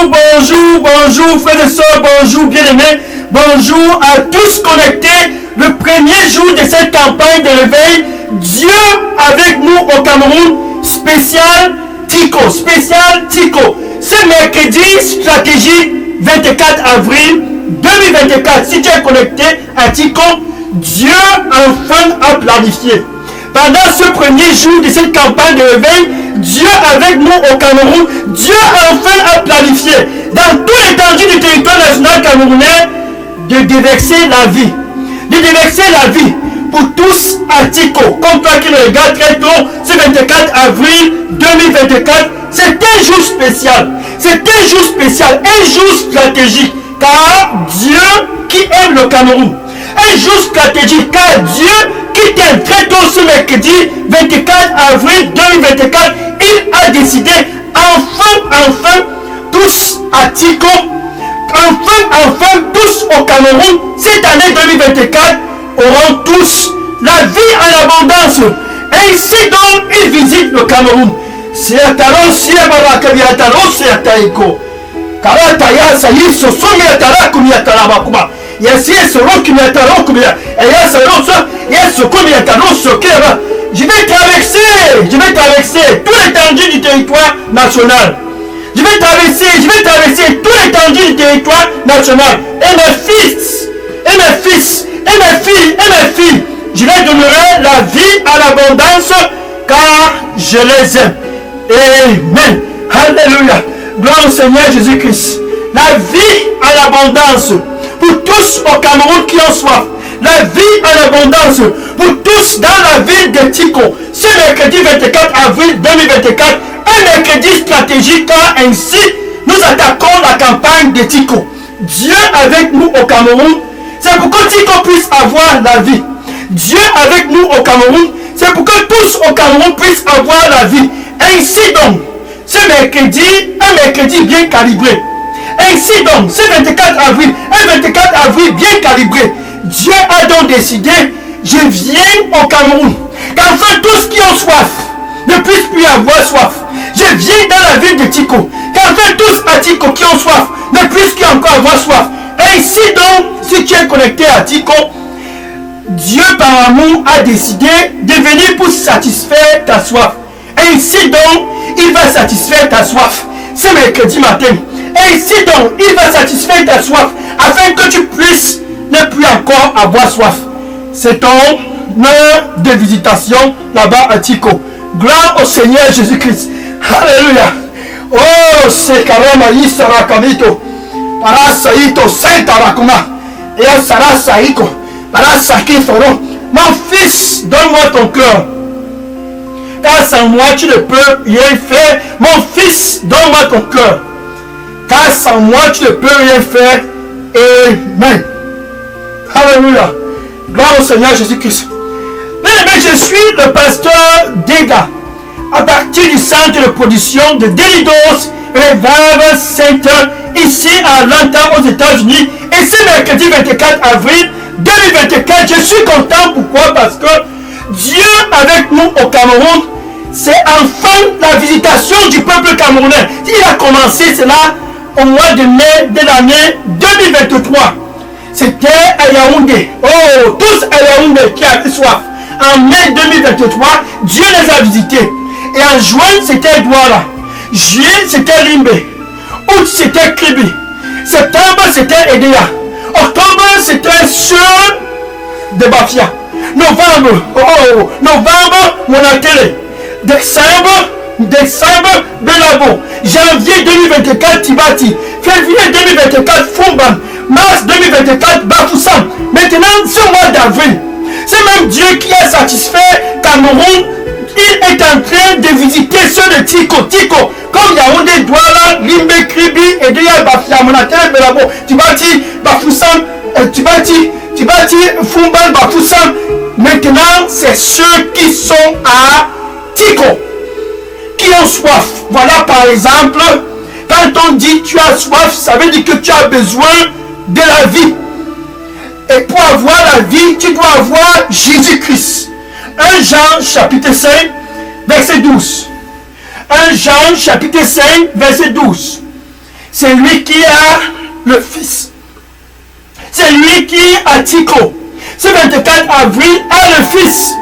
bonjour frères et sœurs, bonjour bien-aimés, bonjour à tous connectés. Le premier jour de cette campagne de réveil, Dieu avec nous au Cameroun, spécial Tico. Ce mercredi, stratégie 24 avril 2024. Si tu es connecté à Tico, Dieu enfin a planifié. Pendant ce premier jour de cette campagne de réveil, Dieu avec nous au Cameroun, Dieu enfin a planifié dans toute l'étendue du territoire national camerounais de déverser la vie. De déverser la vie pour tous à Tico. Comme toi qui le regardes très tôt, ce 24 avril 2024, c'est un jour spécial. C'est un jour spécial, un jour stratégique. Car Dieu qui aime le Cameroun. Un jour stratégique, car Dieu qui t'aime très tôt ce mercredi 24 avril 2024, il a décidé enfin, tous à Tico, enfin, tous au Cameroun, cette année 2024, auront tous la vie en abondance. Ainsi donc, ils visitent le Cameroun. C'est à Taron, c'est à Barakabiataro, c'est à Taïko. Karataya, ça y est, ce sont mes Atara, comme Yatarabakuba. Yes, je vais traverser tout l'étendue du territoire national. Je vais traverser tout l'étendue du territoire national. Et mes fils, je leur donnerai la vie à l'abondance, car je les aime. Amen. Alléluia. Gloire au Seigneur Jésus-Christ. La vie à l'abondance pour tous au Cameroun qui ont soif. La vie en abondance pour tous dans la ville de Tico. Ce mercredi 24 avril 2024, un mercredi stratégique, car ainsi nous attaquons la campagne de Tico. Dieu avec nous au Cameroun, c'est pour que Tico puisse avoir la vie. Dieu avec nous au Cameroun, c'est pour que tous au Cameroun puissent avoir la vie. Ainsi donc, ce mercredi, un mercredi bien calibré. Ainsi donc, ce 24 avril, un 24 avril bien calibré, Dieu a donc décidé, je viens au Cameroun, qu'enfin tous qui ont soif ne puissent plus avoir soif. Je viens dans la ville de Tico, qu'enfin tous à Tico qui ont soif ne puissent plus encore avoir soif. Ainsi donc, si tu es connecté à Tico, Dieu par amour a décidé de venir pour satisfaire ta soif. Ainsi donc, il va satisfaire ta soif ce mercredi matin. Ainsi donc, il va satisfaire ta soif afin que tu puisses ne plus encore avoir soif. C'est ton heure de visitation là-bas à Tico. Gloire au Seigneur Jésus-Christ. Alléluia. Oh, c'est Karama Yisara Kamito. Parasaito Saint-Arakuma. Et Sara Saiko. Parasaki Foro. Mon fils, donne-moi ton cœur. Car sans moi, tu ne peux rien faire. Mon fils, donne-moi ton cœur. Car sans moi, tu ne peux rien faire. Amen. Alléluia. Gloire au Seigneur Jésus-Christ. Bien-aimé, je suis le pasteur Dega, à partir du centre de production de Delidos Revival Center, ici à Atlanta, aux États-Unis. Et c'est mercredi 24 avril 2024. Je suis content. Pourquoi? Parce que Dieu avec nous au Cameroun, c'est enfin la visitation du peuple camerounais. Il a commencé cela au mois de mai de l'année 2023. C'était à Yaoundé. Oh, tous à Yaoundé qui avaient soif. En mai 2023, Dieu les a visités. Et en juin, c'était Douala. Juillet, c'était Limbe. Août, c'était Kribi. Septembre, c'était Edea. Octobre, c'était ceux de Bafia. Novembre, Monakele. Décembre, Belabo. Janvier 2024, Tibati. Février 2024, Fumban. Mars 2024, Bafoussam. Maintenant, ce mois d'avril, c'est même Dieu qui a satisfait Cameroun. Il est en train de visiter ceux de Tico. Comme Yaoundé, Douala, Limbe, Kribi, Edea, Bafia, Monakele, Belabo. Tibati, Bafoussam. Tibati, Fumban, Bafoussam. Maintenant, c'est ceux qui sont à Tico, qui ont soif. Voilà par exemple, quand on dit tu as soif, ça veut dire que tu as besoin de la vie. Et pour avoir la vie, tu dois avoir Jésus-Christ. 1 Jean chapitre 5, verset 12. 1 Jean chapitre 5, verset 12. c'est lui qui a le Fils. C'est lui qui a Tico. Ce 24 avril a le Fils.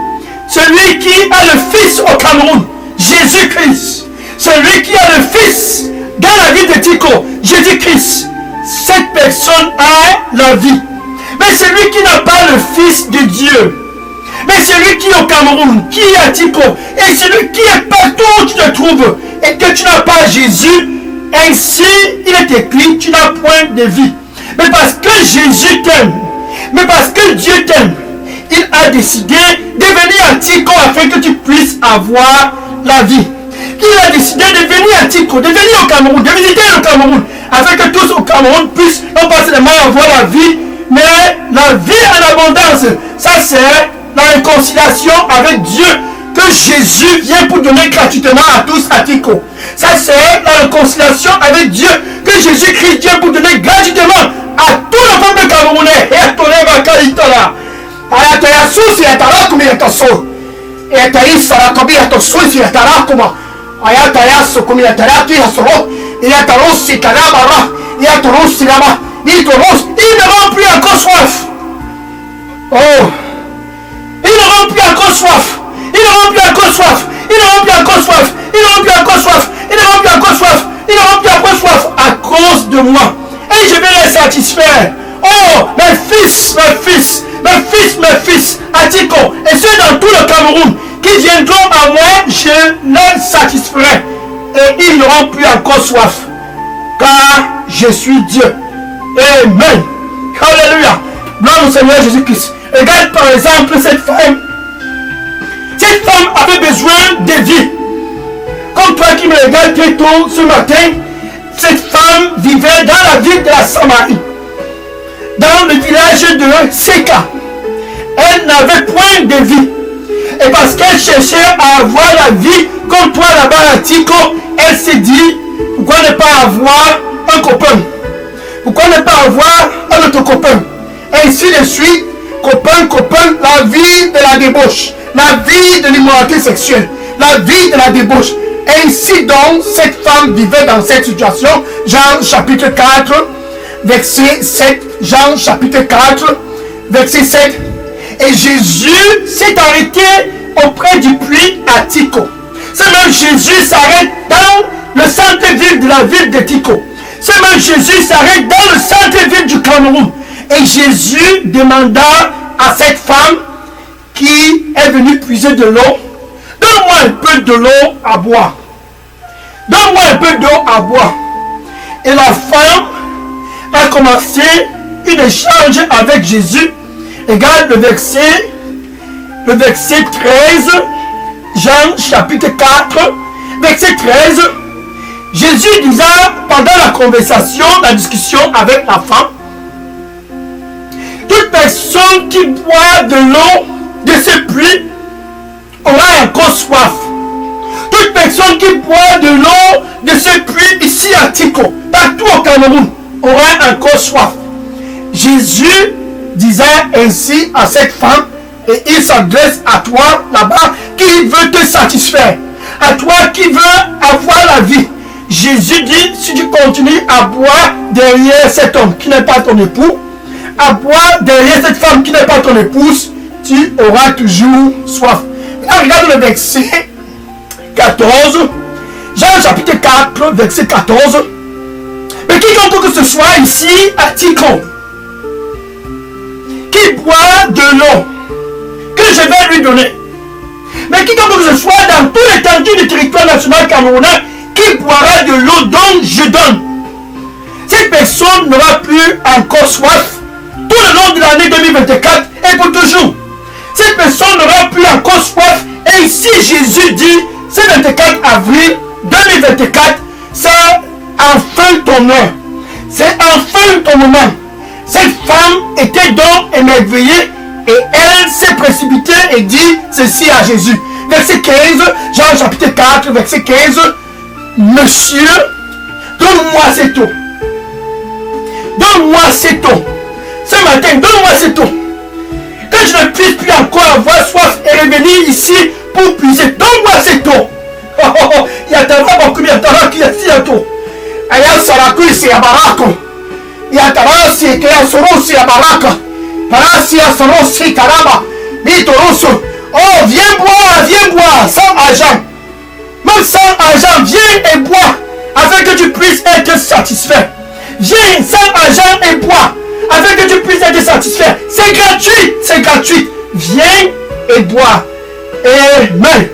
Celui qui a le Fils au Cameroun, Jésus-Christ. Celui qui a le Fils dans la vie de Tico, Jésus-Christ. Cette personne a la vie. Mais celui qui n'a pas le Fils de Dieu, mais celui qui est au Cameroun, qui est à Tico, et celui qui est partout où tu te trouves, et que tu n'as pas Jésus, ainsi il est écrit, tu n'as point de vie. Mais parce que Jésus t'aime, mais parce que Dieu t'aime, il a décidé de venir à Tico afin que tu puisses avoir la vie. Il a décidé de venir à Tico, de venir au Cameroun, de visiter le Cameroun, afin que tous au Cameroun puissent non pas seulement avoir la vie, mais la vie en abondance. Ça c'est la réconciliation avec Dieu que Jésus vient pour donner gratuitement à tous à Tico. Ça c'est la réconciliation avec Dieu que Jésus-Christ vient pour donner gratuitement à tout le peuple camerounais. Et à ton évangile. Ayataya susi yatara kumi yataso. Ayataya sara kabi yatosusi yatara kuma. Ayataya sukumi yatara ki yasoro. Yatarosi kanabara. Yatarosi lama. Yatarosi. Ils n'auront plus encore soif. Oh. Ils n'auront plus encore soif. Ils n'auront plus encore soif. Ils n'auront plus encore soif. Ils n'auront plus encore soif. Ils n'auront plus encore soif. Ils n'auront plus encore soif à cause de moi. Et je vais les satisfaire. Oh, mes fils, mes fils, mes fils, mes fils, à Tico, et ceux dans tout le Cameroun qui viendront à moi, je les satisferai. Et ils n'auront plus encore soif. Car je suis Dieu. Amen. Alléluia. Gloire au Seigneur Jésus-Christ. Regarde par exemple cette femme. Cette femme avait besoin de vie. Comme toi qui me regardes très tôt ce matin, cette femme vivait dans la ville de la Samarie, dans le village de Seka. Elle n'avait point de vie. Et parce qu'elle cherchait à avoir la vie, comme toi là-bas à Tico, elle s'est dit, pourquoi ne pas avoir un copain? Pourquoi ne pas avoir un autre copain? Ainsi de suite, copain, la vie de la débauche, la vie de l'immoralité sexuelle, la vie de la débauche. Ainsi donc, cette femme vivait dans cette situation. Jean chapitre 4, verset 7. Jean chapitre 4, verset 7. Et Jésus s'est arrêté auprès du puits à Tico. C'est même Jésus s'arrête dans le centre-ville de la ville de Tico. C'est même Jésus s'arrête dans le centre-ville du Cameroun. Et Jésus demanda à cette femme qui est venue puiser de l'eau, donne-moi un peu de l'eau à boire. Donne-moi un peu d'eau à boire. Et la femme a commencé une échange avec Jésus. Regarde le verset 13, Jean chapitre 4, verset 13. Jésus disait pendant la conversation, la discussion avec la femme, toute personne qui boit de l'eau de ce puits aura encore soif. Toute personne qui boit de l'eau de ce puits ici à Tico, partout au Cameroun, aura encore soif. Jésus disait ainsi à cette femme, et il s'adresse à toi là-bas qui veut te satisfaire, à toi qui veux avoir la vie. Jésus dit, si tu continues à boire derrière cet homme qui n'est pas ton époux, à boire derrière cette femme qui n'est pas ton épouse, tu auras toujours soif. Maintenant, regarde le verset 14. Jean chapitre 4, verset 14. Mais quiconque que ce soit ici à Tico, qui boit de l'eau que je vais lui donner, mais quiconque que ce soit dans tout l'étendue du territoire national camerounais, qui boira de l'eau dont je donne, cette personne n'aura plus encore soif tout le long de l'année 2024 et pour toujours. Cette personne n'aura plus encore soif. Et ici Jésus dit, c'est 24 avril 2024, c'est enfin ton heure. C'est enfin ton moment. Cette femme était donc émerveillée et elle s'est précipitée et dit ceci à Jésus. Verset 15, Jean chapitre 4, verset 15. Monsieur, donne-moi cette eau. Donne-moi cette eau. Ce matin, donne-moi cette eau. Que je ne puisse plus encore avoir soif et revenir ici pour puiser. Donne-moi cette eau. Il y a tellement beaucoup de temps qui est si à tout. Aya Sarakusi ya baraka. Ya tarasi ke ya sorosi ya baraka. Parasi ya sorosi taraba. Bitoroso. Oh, viens boire, sans argent. Même sans argent, viens et bois, afin que tu puisses être satisfait. Viens sans argent et bois, afin que tu puisses être satisfait. C'est gratuit. Viens et bois. Amen.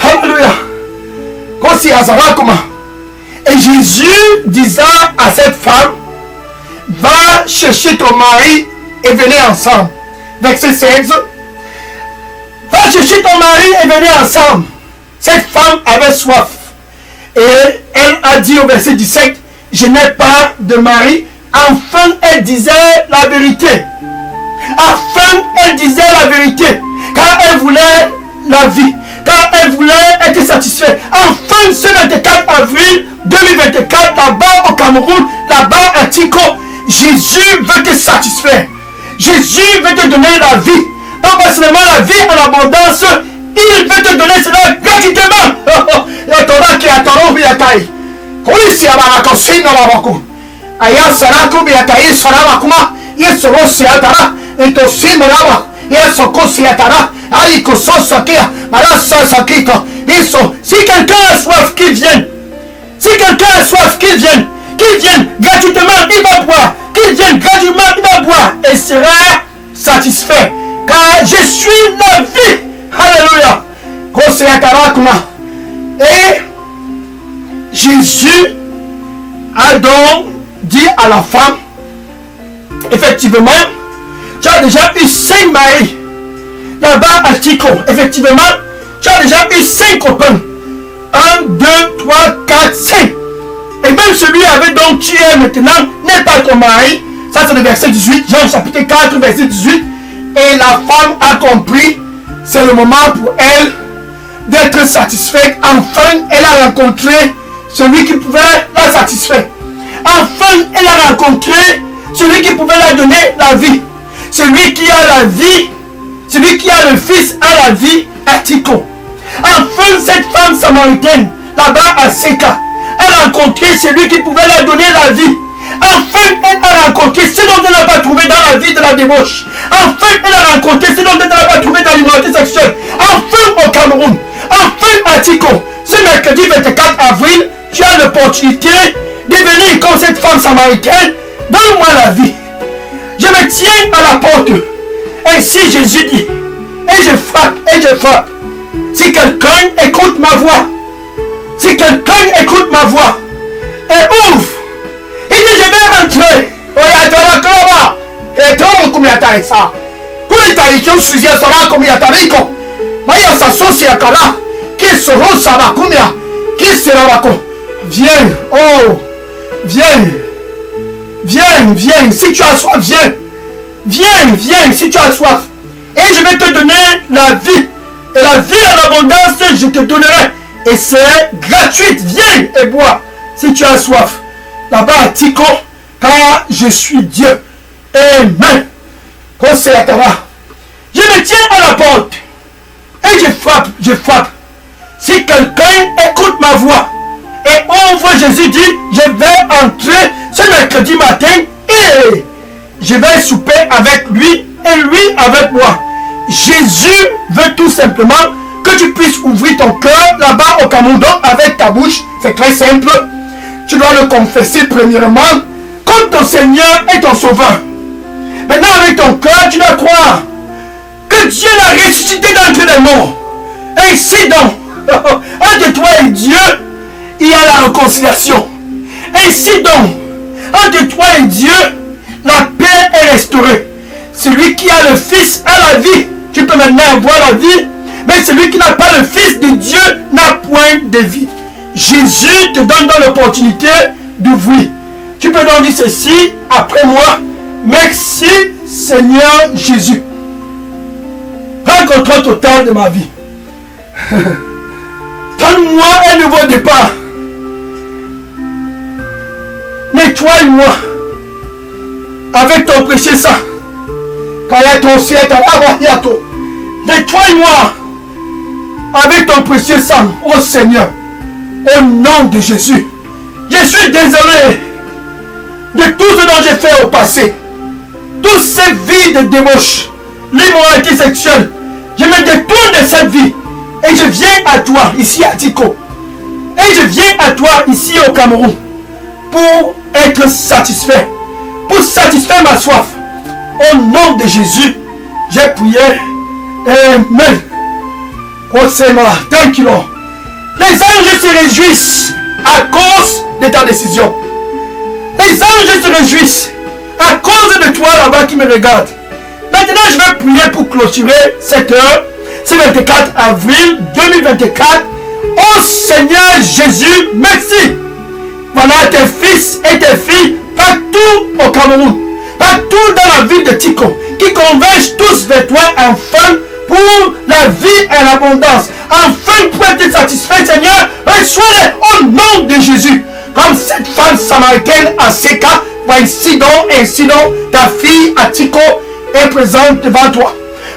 Alléluia. Et Jésus disant à cette femme, va chercher ton mari et venez ensemble. Verset 16. Va chercher ton mari et venez ensemble. Cette femme avait soif. Et elle a dit au verset 17, je n'ai pas de mari. Enfin, elle disait la vérité. Car elle voulait la vie. Car elle voulait être satisfaite. Enfin, ce 24 avril 2024, là-bas au Cameroun, là-bas à Tico, Jésus veut te satisfaire. Jésus veut te donner la vie. Pas seulement la vie en abondance, il veut te donner cela gratuitement. Si quelqu'un a soif, qu'il vienne. Qu'il vienne gratuitement, il va boire. Qu'il vienne gratuitement, il va boire. Et sera satisfait. Car je suis la vie. Alléluia. Et Jésus a donc dit à la femme, effectivement, tu as déjà eu 5 maris. Là-bas à Tico, effectivement, tu as déjà eu 5 copains. 1, 2, 3, 4, 5. Et même celui avec dont tu es maintenant n'est pas ton mari. Ça c'est le verset 18, Jean chapitre 4, verset 18. Et la femme a compris, c'est le moment pour elle d'être satisfaite. Enfin, elle a rencontré celui qui pouvait la satisfaire. Enfin, elle a rencontré celui qui pouvait la donner la vie. Celui qui a la vie, celui qui a le fils a la vie à Tico. Enfin, cette femme samaritaine, là-bas à Seka, a rencontré celui qui pouvait la donner la vie. Enfin, elle a rencontré ce dont elle n'a pas trouvé dans la vie de la débauche. Enfin, elle a rencontré ce dont elle n'a pas trouvé dans l'immoralité sexuelle. Enfin, au Cameroun. Enfin, à Tico. Ce mercredi 24 avril, tu as l'opportunité de venir comme cette femme samaritaine. Donne-moi la vie. Je me tiens à la porte. Ainsi Jésus dit. Et je frappe. Si quelqu'un écoute ma voix. Et ouvre. Il dit, je vais rentrer. Viens, oh, viens, si tu as soif, viens, si tu as soif. Et je vais te donner la vie. Et la vie en abondance, je te donnerai. Et c'est gratuit, viens et bois, si tu as soif. Là-bas à Tico, car je suis Dieu. Amen. Je me tiens à la porte. Et je frappe. Si quelqu'un écoute ma voix et ouvre, Jésus dit, je vais entrer ce mercredi matin et je vais souper avec lui et lui avec moi. Jésus veut tout simplement que tu puisses ouvrir ton cœur là-bas au Cameroun avec ta bouche. C'est très simple. Tu dois le confesser premièrement comme ton Seigneur et ton Sauveur. Maintenant avec ton cœur, tu dois croire que Dieu l'a ressuscité d'entre les morts. Ainsi donc, entre toi et Dieu, il y a la réconciliation. Ainsi donc, entre toi et Dieu, la paix est restaurée. Celui qui a le Fils a la vie. Tu peux maintenant avoir la vie. Mais celui qui n'a pas le Fils de Dieu n'a point de vie. Jésus te donne donc l'opportunité d'ouvrir. Tu peux donc dire ceci après moi. Merci Seigneur Jésus. Prends contrôle total de ma vie. Donne-moi un nouveau départ. Nettoie-moi avec ton précieux sang. Nettoie-moi avec ton précieux sang, ô Seigneur, au nom de Jésus. Je suis désolé de tout ce dont j'ai fait au passé. Toutes ces vies de débauche, l'immoralité sexuelle. Je me détourne de cette vie. Et je viens à toi, ici à Tiko. Et je viens à toi, ici au Cameroun. Pour être satisfait. Pour satisfaire ma soif. Au nom de Jésus, j'ai prié. Amen. Oh Seigneur, thank you Lord. Les anges se réjouissent à cause de ta décision. Les anges se réjouissent à cause de toi là-bas qui me regarde. Maintenant, je vais prier pour clôturer cette heure. C'est le 24 avril 2024. Oh Seigneur Jésus, merci. Voilà tes fils et tes filles partout au Cameroun, partout dans la ville de Tiko, qui convergent tous vers toi enfin pour la vie et l'abondance. Enfin pour être satisfait, Seigneur, reçois-les au nom de Jésus. Comme cette femme samaritaine à Seka, ainsi donc, ta fille à Tiko est présente devant toi.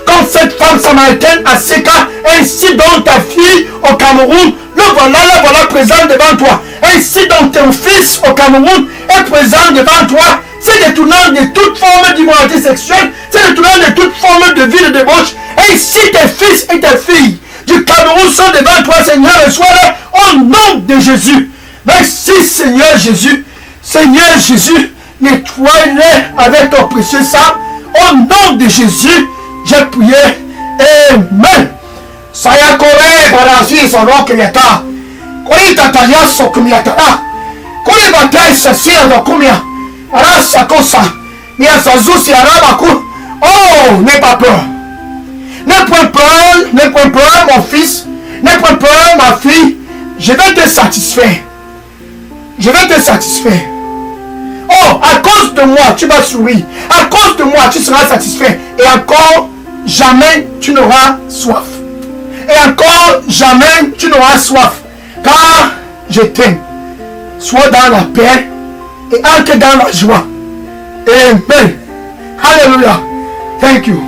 Comme cette femme samaritaine à Seka, ainsi donc ta fille au Cameroun, le voilà présent devant toi. Ainsi donc ton fils au Cameroun est présent devant toi. C'est détournant de toute forme d'immoralité sexuelle, c'est détournant de toute forme de vie de débauche. Ainsi tes fils et tes filles du Cameroun sont devant toi, Seigneur, reçois-les au nom de Jésus. Merci Seigneur Jésus. Seigneur Jésus, nettoie-les avec ton précieux sang. Au nom de Jésus, j'ai prié. Amen. Saya kore barasi soro kiyata. Kori tatalia sokumiyatara. Kori batai sasia dokumia. Arasa kosa. Nia sazusi arabaku. Oh, n'aie pas peur. N'aie point peur, mon fils. N'aie point peur, ma fille. Je vais te satisfaire. Je vais te satisfaire. Oh, à cause de moi, tu vas sourire. À cause de moi, tu seras satisfait. Et encore, jamais tu n'auras soif. Et encore, jamais tu n'auras soif. Car je t'aime. Sois dans la paix et entre dans la joie. Amen. Alléluia. Thank you.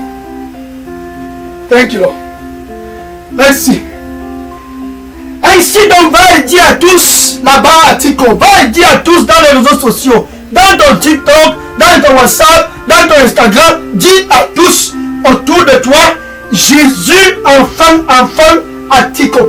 Thank you, Lord. Merci. Ainsi donc, va et dis à tous là-bas à Tiko, va et dis à tous dans les réseaux sociaux, dans ton TikTok, dans ton WhatsApp, dans ton Instagram, dis à tous autour de toi, Jésus enfin à Tiko.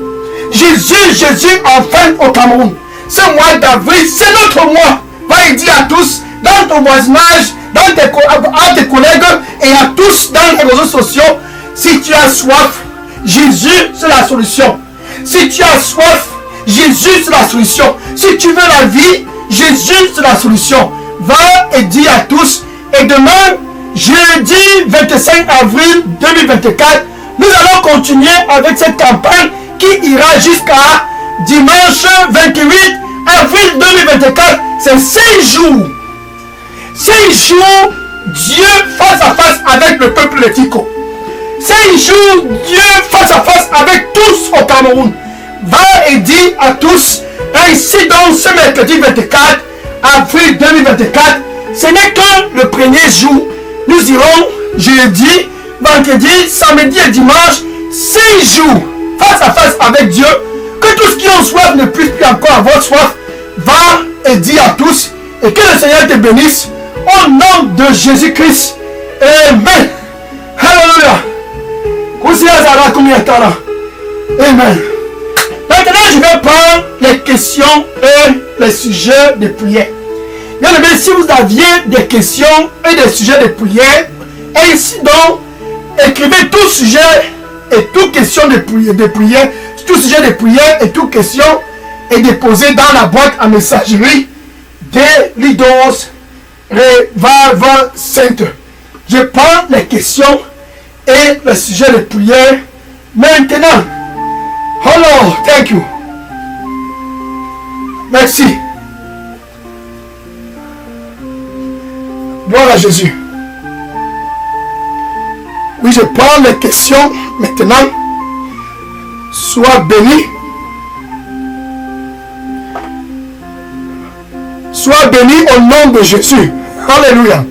Jésus enfin au Cameroun. Ce mois d'avril, c'est notre mois. Va et dis à tous, dans ton voisinage, à tes collègues et à tous dans les réseaux sociaux, si tu as soif, Jésus c'est la solution. Si tu as soif, Jésus c'est la solution. Si tu veux la vie, Jésus c'est la solution. Va et dis à tous. Et demain, jeudi 25 avril 2024, nous allons continuer avec cette campagne qui ira jusqu'à dimanche 28 avril 2024. C'est 5 jours. 5 jours, Dieu face à face avec le peuple de Tiko. 5 jours, Dieu face à face avec tous au Cameroun. Va et dis à tous, ainsi donc ce mercredi 24 avril 2024, ce n'est que le premier jour. Nous irons jeudi, vendredi, samedi et dimanche, 5 jours face à face avec Dieu. Que tous qui ont soif ne puissent plus encore avoir soif. Va et dis à tous, et que le Seigneur te bénisse au nom de Jésus-Christ. Amen. Alléluia. Amen. Maintenant, je vais prendre les questions et les sujets de prière. Bien aimé, si vous aviez des questions et des sujets de prière, ainsi donc, écrivez tout sujet et toute question de prière, tout sujet de prière et toute question est déposé dans la boîte à messagerie des Leaders Revival Center. Je prends les questions et le sujet de prière maintenant. Oh Lord, thank you. Merci. Gloire à Jésus. Oui, je prends les questions maintenant. Sois béni. Sois béni au nom de Jésus. Alléluia.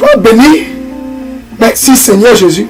Sois béni. Merci Seigneur Jésus.